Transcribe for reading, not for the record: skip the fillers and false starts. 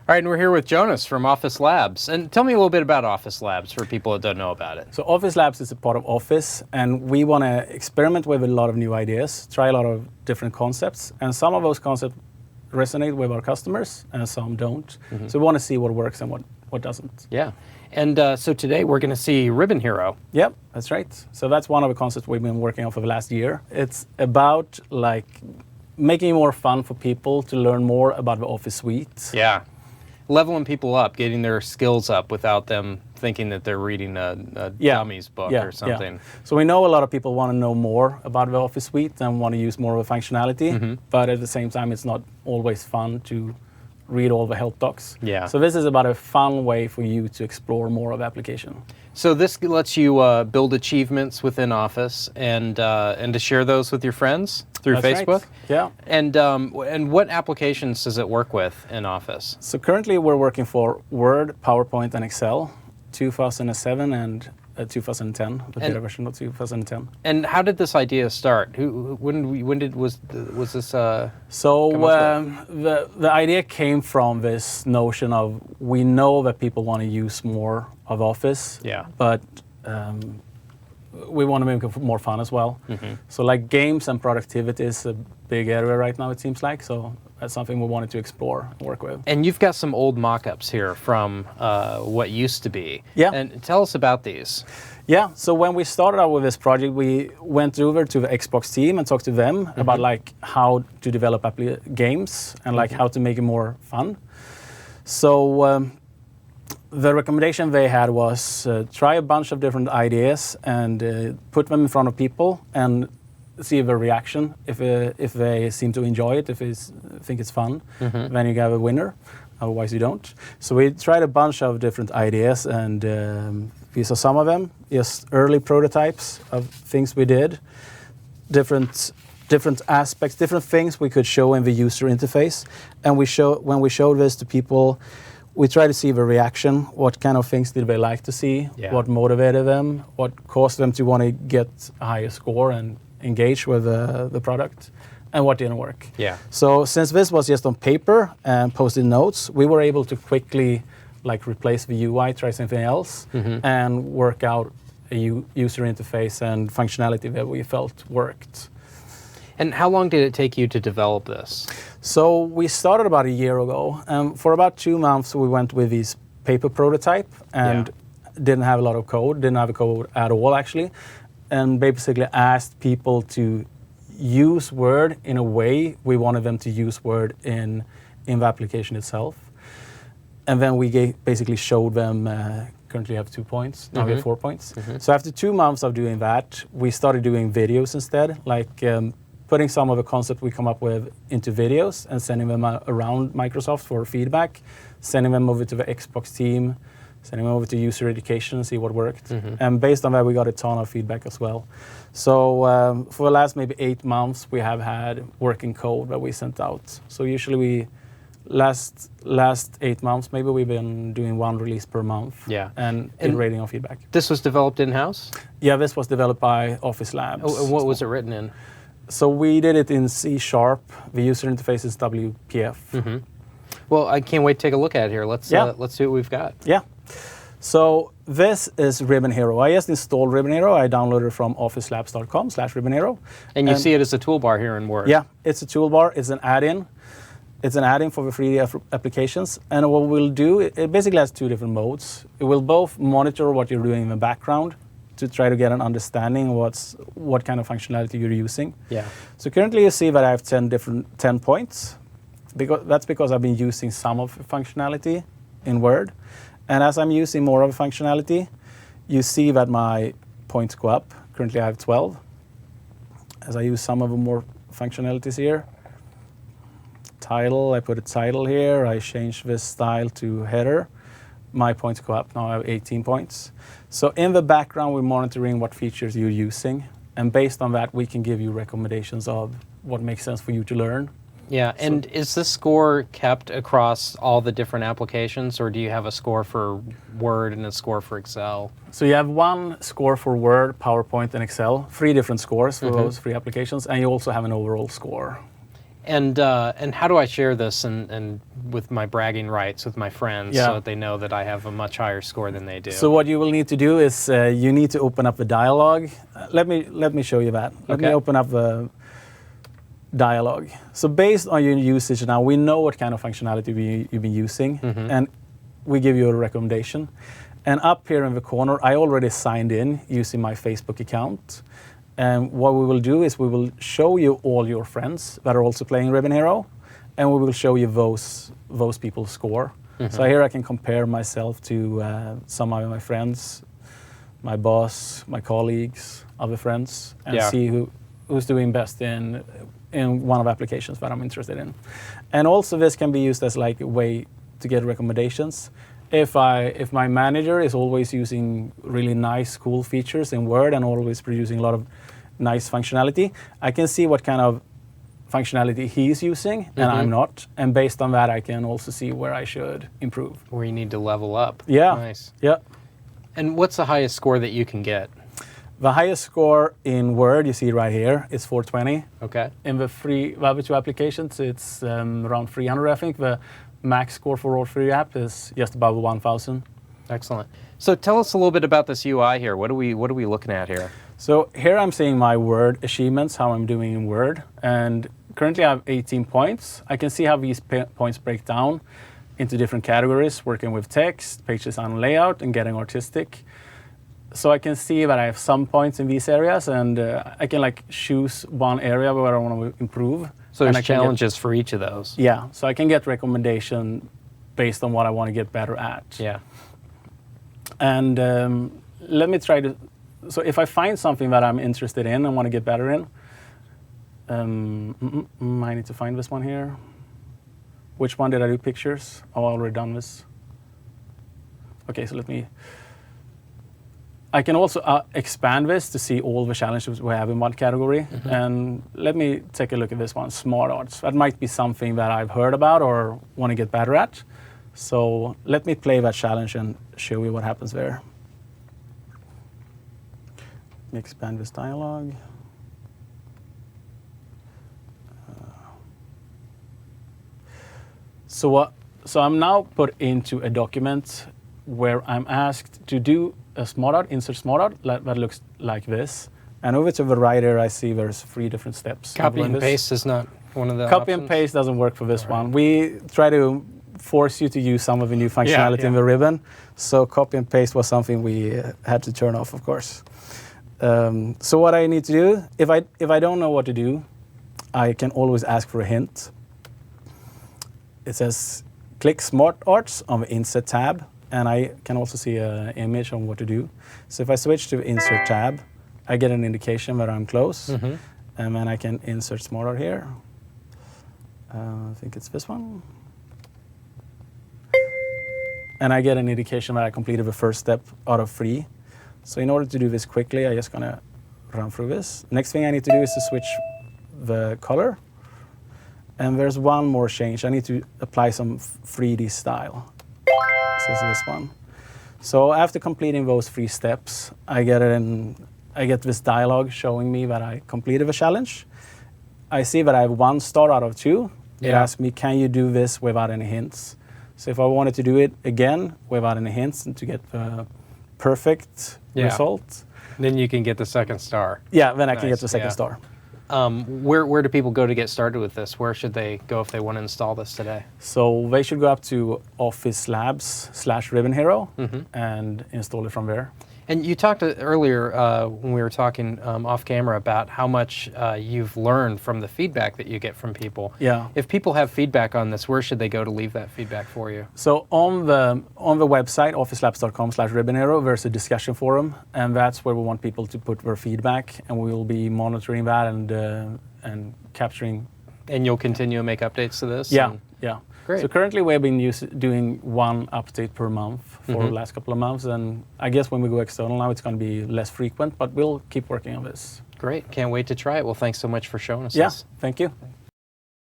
All right, and we're here with Jonas from Office Labs. And tell me a little bit about Office Labs for people that don't know about it. So Office Labs is a part of Office, and we want to experiment with a lot of new ideas, try a lot of different concepts, and some of those concepts resonate with our customers, and some don't. So we want to see what works and what doesn't. Yeah. And so today we're going to see Ribbon Hero. Yep, that's right. So that's one of the concepts we've been working on for the last year. It's about making it more fun for people to learn more about the Office suite. Yeah. Leveling people up, getting their skills up without them thinking that they're reading a dummy's book or something. Yeah. So we know a lot of people want to know more about the Office suite and want to use more of the functionality, but at the same time it's not always fun to read all the help docs. Yeah. So this is about a fun way for you to explore more of the application. So this lets you build achievements within Office and to share those with your friends through That's Facebook. Right. Yeah. And what applications does it work with in Office? So currently we're working for Word, PowerPoint, and Excel, 2007 and 2010, the beta version of 2010. And how did this idea start? Was this? So the idea came from this notion of we know that people want to use more of Office, but we want to make it more fun as well. So like games and productivity is a big area right now, it seems like. So that's something we wanted to explore and work with. And you've got some old mock-ups here from what used to be. Yeah. And tell us about these. Yeah, so when we started out with this project, we went over to the Xbox team and talked to them about how to develop games and how to make it more fun. So the recommendation they had was try a bunch of different ideas and put them in front of people and see their reaction. If they seem to enjoy it, if they think it's fun, then you have a winner. Otherwise, you don't. So we tried a bunch of different ideas, and we saw some of them, just early prototypes of things we did, different aspects, different things we could show in the user interface. And when we showed this to people, we tried to see the reaction. What kind of things did they like to see? What motivated them? What caused them to want to get a higher score and engage with the product, and what didn't work. Yeah. So since this was just on paper and Post-it notes, we were able to quickly replace the UI, try something else, and work out a user interface and functionality that we felt worked. And how long did it take you to develop this? So we started about a year ago, and for about 2 months we went with this paper prototype and didn't have a lot of code, didn't have a code at all actually, and basically asked people to use Word in a way we wanted them to use Word in the application itself. And then we basically showed them, currently have 2 points, now we have 4 points. So after 2 months of doing that, we started doing videos instead, putting some of the concepts we come up with into videos and sending them around Microsoft for feedback, sending them over to the Xbox team, sending them over to user education and see what worked. And based on that, we got a ton of feedback as well. So for the last maybe 8 months, we have had working code that we sent out. So usually last 8 months, maybe we've been doing 1 release per month. Yeah. And iterating on feedback. This was developed in-house? Yeah, this was developed by Office Labs. Oh, and what was it written in? So we did it in C#. The user interface is WPF. Well, I can't wait to take a look at it here. Let's see what we've got. Yeah. So this is Ribbon Hero. I just installed Ribbon Hero. I downloaded it from officelabs.com/Ribbon Hero. And you see it as a toolbar here in Word. Yeah, it's a toolbar. It's an add-in. It's an add-in for the 3D applications. And what we'll do, it basically has 2 different modes. It will both monitor what you're doing in the background to try to get an understanding of what kind of functionality you're using. Yeah. So currently you see that I have 10 points. That's because I've been using some of the functionality in Word. And as I'm using more of the functionality, you see that my points go up. Currently I have 12. As I use some of the more functionalities here. Title, I put a title here. I change this style to header. My points go up. Now I have 18 points. So in the background, we're monitoring what features you're using. And based on that, we can give you recommendations of what makes sense for you to learn. Yeah, and is this score kept across all the different applications, or do you have a score for Word and a score for Excel? So you have 1 score for Word, PowerPoint, and Excel, 3 different scores for those 3 applications, and you also have an overall score. And how do I share this and with my bragging rights with my friends so that they know that I have a much higher score than they do? So what you will need to do is you need to open up the dialogue. Let me show you that. Let me open up the dialogue. So based on your usage now, we know what kind of functionality you've been using, and we give you a recommendation. And up here in the corner, I already signed in using my Facebook account. And what we will do is we will show you all your friends that are also playing Ribbon Hero, and we will show you those people's score. So here I can compare myself to some of my friends, my boss, my colleagues, other friends, and see who's doing best in one of the applications that I'm interested in. And also this can be used as like a way to get recommendations. If my manager is always using really nice, cool features in Word and always producing a lot of nice functionality, I can see what kind of functionality he's using and I'm not. And based on that, I can also see where I should improve. Where you need to level up. Yeah. Nice. Yeah. And what's the highest score that you can get? The highest score in Word, you see right here, is 420. Okay. In the other two applications, it's around 300, I think. The max score for all three apps is just above 1,000. Excellent. So tell us a little bit about this UI here. What are we looking at here? So here I'm seeing my Word achievements, how I'm doing in Word. And currently I have 18 points. I can see how these points break down into different categories, working with text, page design and layout, and getting artistic. So I can see that I have some points in these areas, and I can like choose one area where I want to improve. So there's challenges for each of those. Yeah, so I can get recommendation based on what I want to get better at. Yeah. And let me try to, so if I find something that I'm interested in and want to get better in, I need to find this one here. Which one did I do pictures? Oh, I already done this. Okay, so I can also expand this to see all the challenges we have in one category. And let me take a look at this one, Smart Arts. That might be something that I've heard about or want to get better at. So let me play that challenge and show you what happens there. Let me expand this dialogue. So I'm now put into a document where I'm asked to do a smart art, insert smart art that looks like this. And over to the right here, I see there's 3 different steps. Copy and paste is not one of the Copy options? and paste doesn't work for this one. We try to force you to use some of the new functionality in the ribbon. So copy and paste was something we had to turn off, of course. So what I need to do, if I don't know what to do, I can always ask for a hint. It says, click Smart Arts on the Insert tab, and I can also see an image on what to do. So if I switch to Insert tab, I get an indication that I'm close, and then I can insert Smart Art here. I think it's this one. And I get an indication that I completed the first step out of 3. So in order to do this quickly, I'm just gonna run through this. Next thing I need to do is to switch the color. And there's one more change. I need to apply some 3D style. So this is this one. So after completing those 3 steps, I get this dialogue showing me that I completed the challenge. I see that I have 1 star out of 2. It asks me, can you do this without any hints? So if I wanted to do it again without any hints and to get the perfect result. Then you can get the 2nd star. Yeah, then I can get the 2nd star. Where do people go to get started with this? Where should they go if they want to install this today? So they should go up to Office Labs/Ribbon Hero and install it from there. And you talked earlier when we were talking off camera about how much you've learned from the feedback that you get from people. Yeah. If people have feedback on this, where should they go to leave that feedback for you? So on the website, officelabs.com/ribbonhero, there's a discussion forum, and that's where we want people to put their feedback, and we will be monitoring that and capturing. And you'll continue to make updates to this? Yeah, yeah. Great. So currently we've been doing 1 update per month for the last couple of months, and I guess when we go external now, it's going to be less frequent, but we'll keep working on this. Great. Can't wait to try it. Well, thanks so much for showing us Yeah, this. thank you.